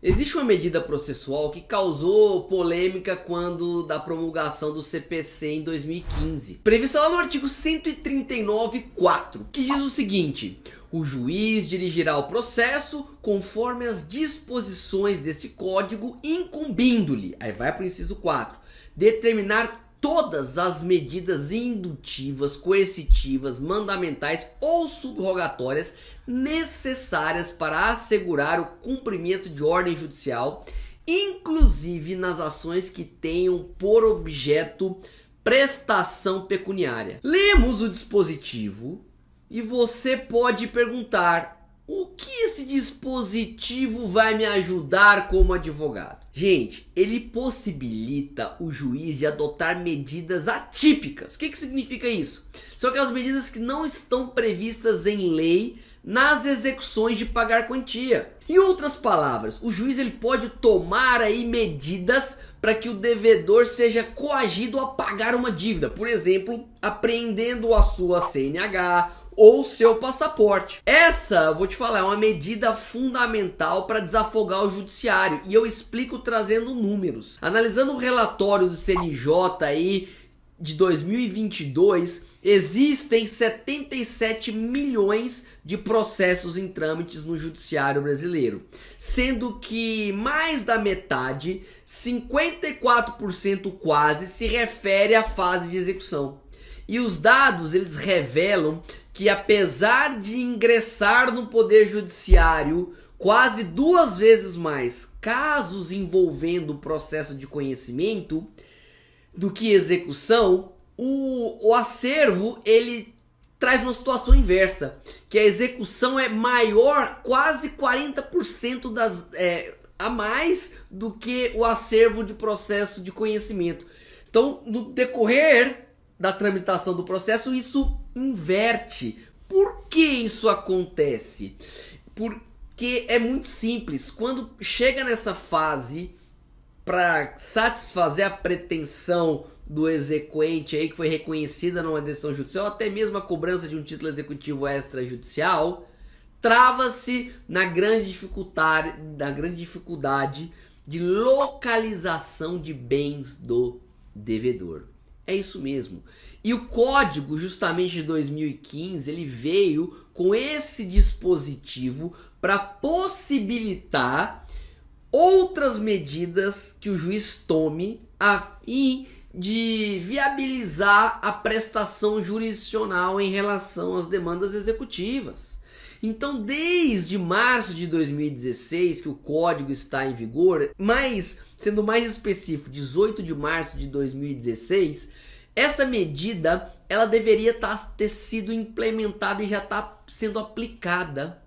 Existe uma medida processual que causou polêmica quando da promulgação do CPC em 2015, prevista lá no artigo 139.4, que diz o seguinte: o juiz dirigirá o processo conforme as disposições desse código, incumbindo-lhe, aí vai para o inciso 4, determinar todas as medidas indutivas, coercitivas, mandamentais ou subrogatórias necessárias para assegurar o cumprimento de ordem judicial, inclusive nas ações que tenham por objeto prestação pecuniária. Lemos o dispositivo e você pode perguntar: o que esse dispositivo vai me ajudar como advogado? Gente, ele possibilita o juiz de adotar medidas atípicas. O que significa isso? São aquelas medidas que não estão previstas em lei nas execuções de pagar quantia. Em outras palavras, o juiz ele pode tomar aí medidas para que o devedor seja coagido a pagar uma dívida. Por exemplo, apreendendo a sua CNH ou seu passaporte. Essa, vou te falar, é uma medida fundamental para desafogar o judiciário, e eu explico trazendo números. Analisando o relatório do CNJ aí de 2022, existem 77 milhões de processos em trâmites no judiciário brasileiro, sendo que mais da metade, 54% quase, se refere à fase de execução. E os dados eles revelam que, apesar de ingressar no Poder Judiciário quase 2 vezes mais casos envolvendo o processo de conhecimento do que execução, o acervo ele traz uma situação inversa, que a execução é maior, quase 40% a mais do que o acervo de processo de conhecimento. Então, no decorrer da tramitação do processo, isso inverte. Por que isso acontece? Porque é muito simples. Quando chega nessa fase, para satisfazer a pretensão do exequente aí, que foi reconhecida numa decisão judicial, até mesmo a cobrança de um título executivo extrajudicial, trava-se na grande dificuldade de localização de bens do devedor. É isso mesmo. E o código, justamente de 2015, ele veio com esse dispositivo para possibilitar outras medidas que o juiz tome a fim de viabilizar a prestação jurisdicional em relação às demandas executivas. Então, desde março de 2016 que o código está em vigor, mas sendo mais específico, 18 de março de 2016, essa medida ela deveria ter sido implementada e já está sendo aplicada.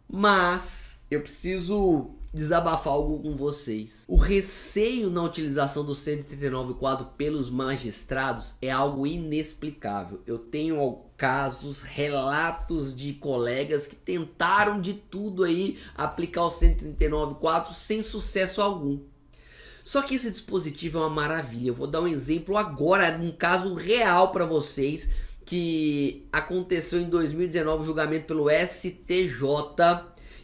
Mas eu preciso desabafar algo com vocês. O receio na utilização do 139.4 pelos magistrados é algo inexplicável. Eu tenho casos, relatos de colegas que tentaram de tudo aí aplicar o 139.4 sem sucesso algum. Só que esse dispositivo é uma maravilha. Eu vou dar um exemplo agora, um caso real para vocês, que aconteceu em 2019, julgamento pelo STJ,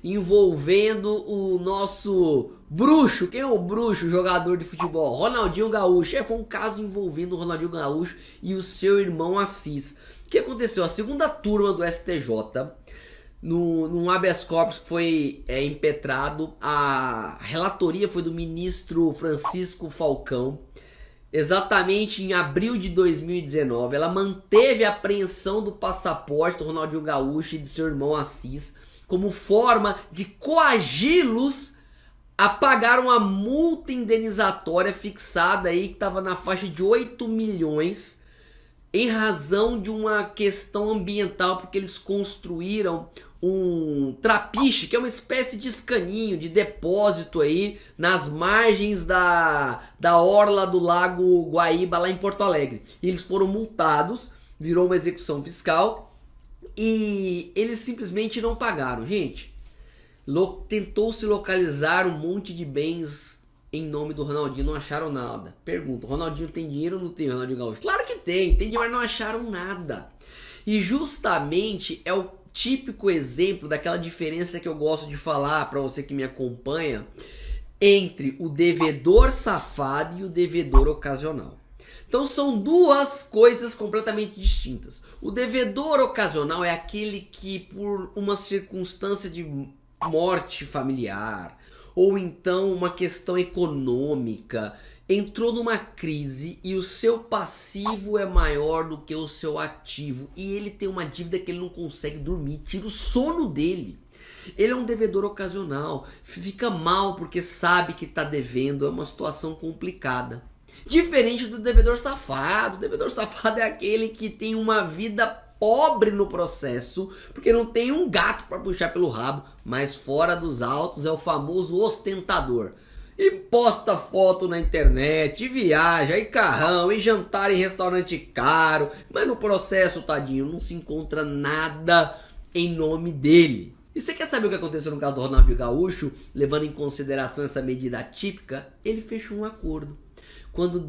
envolvendo o nosso bruxo. Quem é o bruxo? Jogador de futebol, Ronaldinho Gaúcho. Foi um caso envolvendo o Ronaldinho Gaúcho e o seu irmão Assis. O que aconteceu? A segunda turma do STJ, num habeas corpus que foi impetrado, a relatoria foi do ministro Francisco Falcão, exatamente em abril de 2019. Ela manteve a apreensão do passaporte do Ronaldinho Gaúcho e de seu irmão Assis como forma de coagi-los a pagar uma multa indenizatória fixada aí que estava na faixa de 8 milhões em razão de uma questão ambiental, porque eles construíram um trapiche, que é uma espécie de escaninho, de depósito aí nas margens da orla do Lago Guaíba, lá em Porto Alegre. E eles foram multados, virou uma execução fiscal e eles simplesmente não pagaram. Gente, tentou-se localizar um monte de bens em nome do Ronaldinho, não acharam nada. Pergunta, o Ronaldinho tem dinheiro ou não tem, Ronaldinho Gaúcho? Claro que tem dinheiro, mas não acharam nada. E justamente é o típico exemplo daquela diferença que eu gosto de falar para você que me acompanha entre o devedor safado e o devedor ocasional. Então são duas coisas completamente distintas. O devedor ocasional é aquele que, por uma circunstância de morte familiar ou então uma questão econômica, entrou numa crise e o seu passivo é maior do que o seu ativo e ele tem uma dívida que ele não consegue dormir, tira o sono dele. Ele é um devedor ocasional, fica mal porque sabe que está devendo, é uma situação complicada. Diferente do devedor safado. O devedor safado é aquele que tem uma vida pobre no processo, porque não tem um gato para puxar pelo rabo, mas fora dos autos é o famoso ostentador. E posta foto na internet, e viaja, e carrão, e jantar em restaurante caro, mas no processo, tadinho, não se encontra nada em nome dele. E você quer saber o que aconteceu no caso do Ronaldinho Gaúcho, levando em consideração essa medida atípica? Ele fechou um acordo. Quando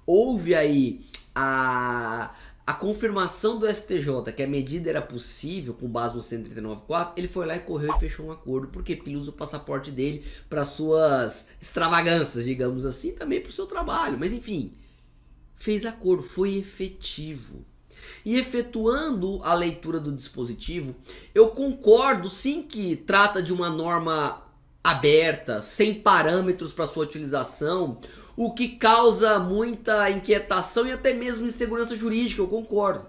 houve aí a confirmação do STJ que a medida era possível com base no 139.4, ele foi lá e correu e fechou um acordo. Por quê? Porque ele usa o passaporte dele para suas extravagâncias, digamos assim, também para o seu trabalho. Mas enfim, fez acordo, foi efetivo. E efetuando a leitura do dispositivo, eu concordo sim que trata de uma norma aberta, sem parâmetros para sua utilização, o que causa muita inquietação e até mesmo insegurança jurídica, eu concordo.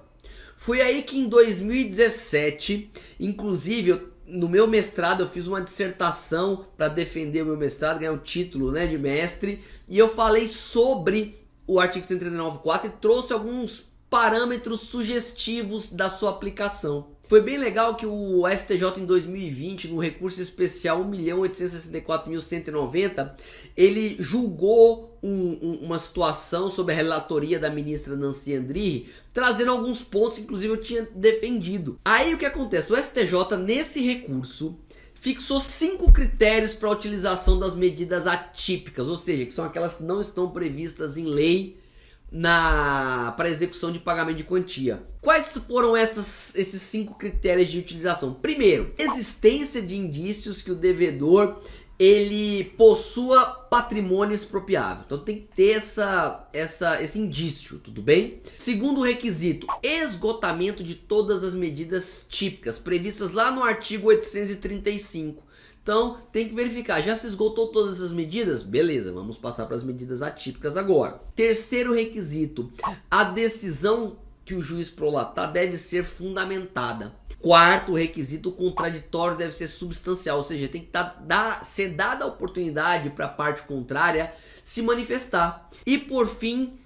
Foi aí que em 2017, inclusive no meu mestrado eu fiz uma dissertação para defender o meu mestrado, ganhar o título, né, de mestre, e eu falei sobre o artigo 139.4 e trouxe alguns parâmetros sugestivos da sua aplicação. Foi bem legal que o STJ em 2020, no recurso especial 1.864.190, ele julgou uma situação sob a relatoria da ministra Nancy Andrighi, trazendo alguns pontos que inclusive eu tinha defendido. Aí o que acontece? O STJ nesse recurso fixou 5 critérios para a utilização das medidas atípicas, ou seja, que são aquelas que não estão previstas em lei para execução de pagamento de quantia. Quais foram esses 5 critérios de utilização? Primeiro, existência de indícios que o devedor ele possua patrimônio expropriável. Então tem que ter esse indício, tudo bem? Segundo requisito, esgotamento de todas as medidas típicas previstas lá no artigo 835. Então tem que verificar, já se esgotou todas essas medidas? Beleza, vamos passar para as medidas atípicas agora. Terceiro requisito, a decisão que o juiz prolatar deve ser fundamentada. Quarto requisito, o contraditório deve ser substancial, ou seja, tem que ser dada a oportunidade para a parte contrária se manifestar. E por fim,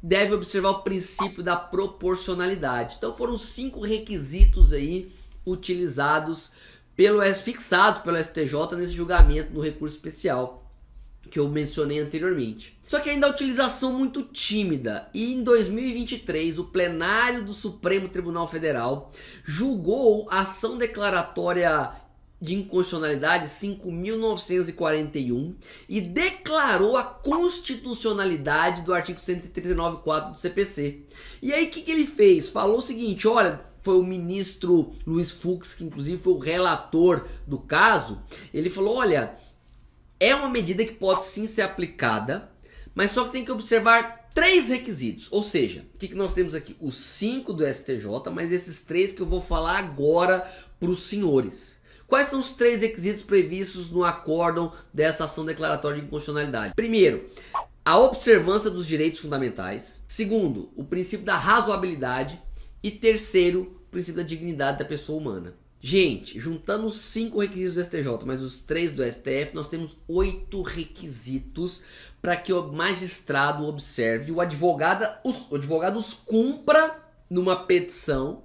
deve observar o princípio da proporcionalidade. Então foram 5 requisitos aí utilizados fixados pelo STJ nesse julgamento no recurso especial que eu mencionei anteriormente. Só que ainda a utilização muito tímida, e em 2023 o plenário do Supremo Tribunal Federal julgou a ação declaratória de inconstitucionalidade 5.941 e declarou a constitucionalidade do artigo 139.4 do CPC. E aí o que ele fez? Falou o seguinte, olha, foi o ministro Luiz Fux, que inclusive foi o relator do caso, ele falou, olha, é uma medida que pode sim ser aplicada, mas só que tem que observar 3 requisitos, ou seja, o que nós temos aqui? Os 5 do STJ, mas esses 3 que eu vou falar agora para os senhores. Quais são os 3 requisitos previstos no acórdão dessa ação declaratória de inconstitucionalidade? Primeiro, a observância dos direitos fundamentais. Segundo, o princípio da razoabilidade. E terceiro, o princípio da dignidade da pessoa humana. Gente, juntando os 5 requisitos do STJ, mais os 3 do STF, nós temos 8 requisitos para que o magistrado observe e o advogado os cumpra numa petição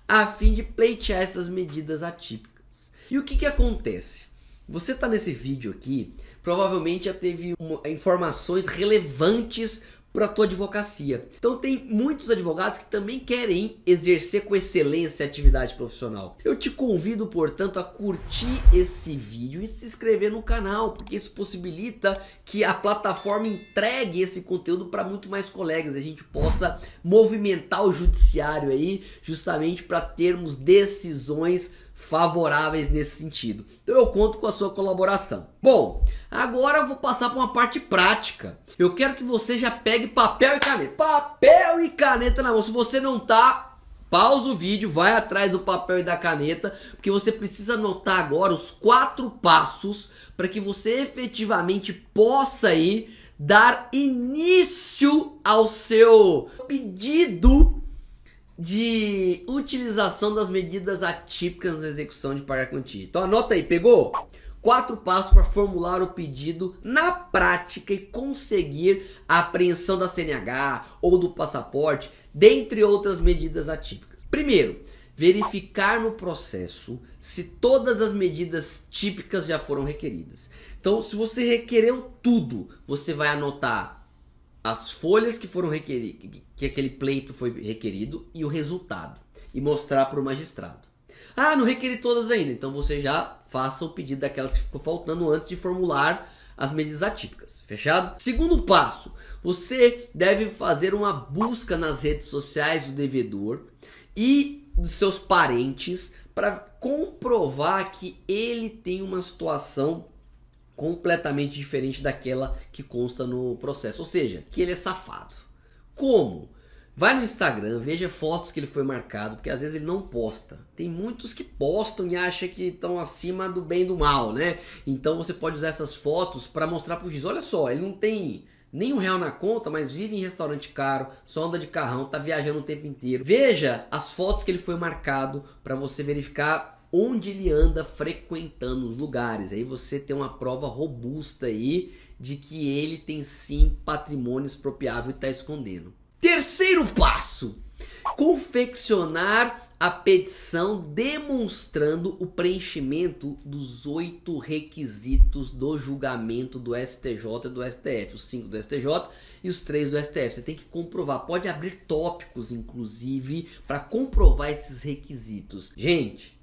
a fim de pleitear essas medidas atípicas. E o que acontece? Você está nesse vídeo aqui, provavelmente já teve informações relevantes para a tua advocacia. Então tem muitos advogados que também querem exercer com excelência a atividade profissional. Eu te convido, portanto, a curtir esse vídeo e se inscrever no canal, porque isso possibilita que a plataforma entregue esse conteúdo para muito mais colegas, a gente possa movimentar o judiciário aí, justamente para termos decisões favoráveis nesse sentido. Então eu conto com a sua colaboração. Bom, agora eu vou passar para uma parte prática. Eu quero que você já pegue papel e caneta. Papel e caneta na mão. Se você não tá, pausa o vídeo, vai atrás do papel e da caneta, porque você precisa anotar agora os 4 passos para que você efetivamente possa aí dar início ao seu pedido de utilização das medidas atípicas na execução de pagar quantia. Então anota aí, pegou? 4 passos para formular o pedido na prática e conseguir a apreensão da CNH ou do passaporte, dentre outras medidas atípicas. Primeiro, verificar no processo se todas as medidas típicas já foram requeridas. Então, se você requereu tudo, você vai anotar as folhas que foram requeridas, que aquele pleito foi requerido e o resultado, e mostrar para o magistrado. Ah, não requeri todas ainda, então você já faça o pedido daquelas que ficou faltando antes de formular as medidas atípicas, fechado? Segundo passo, você deve fazer uma busca nas redes sociais do devedor e dos seus parentes para comprovar que ele tem uma situação completamente diferente daquela que consta no processo, ou seja, que ele é safado. Como? Vai no Instagram, veja fotos que ele foi marcado, porque às vezes ele não posta. Tem muitos que postam e acham que estão acima do bem e do mal, né? Então você pode usar essas fotos para mostrar para o juiz, olha só, ele não tem nem R$1 na conta, mas vive em restaurante caro, só anda de carrão, tá viajando o tempo inteiro. Veja as fotos que ele foi marcado para você verificar onde ele anda frequentando os lugares. Aí você tem uma prova robusta aí de que ele tem sim patrimônio expropriável e está escondendo. Terceiro passo, confeccionar a petição demonstrando o preenchimento dos 8 requisitos do julgamento do STJ e do STF, os 5 do STJ e os 3 do STF. Você tem que comprovar, pode abrir tópicos inclusive para comprovar esses requisitos. Gente,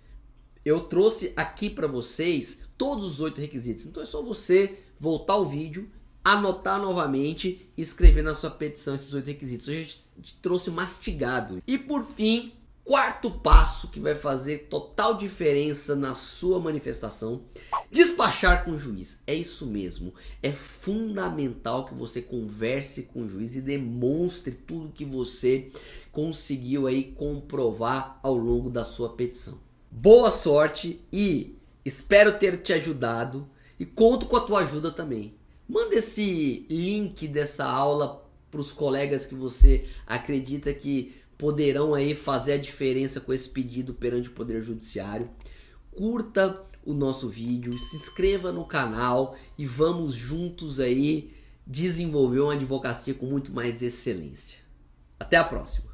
eu trouxe aqui para vocês todos os 8 requisitos, então é só você voltar o vídeo, anotar novamente e escrever na sua petição esses 8 requisitos. A gente trouxe mastigado. E por fim, quarto passo que vai fazer total diferença na sua manifestação, despachar com o juiz. É isso mesmo, é fundamental que você converse com o juiz e demonstre tudo que você conseguiu aí comprovar ao longo da sua petição. Boa sorte e espero ter te ajudado e conto com a tua ajuda também. Manda esse link dessa aula para os colegas que você acredita que poderão aí fazer a diferença com esse pedido perante o Poder Judiciário. Curta o nosso vídeo, se inscreva no canal e vamos juntos aí desenvolver uma advocacia com muito mais excelência. Até a próxima!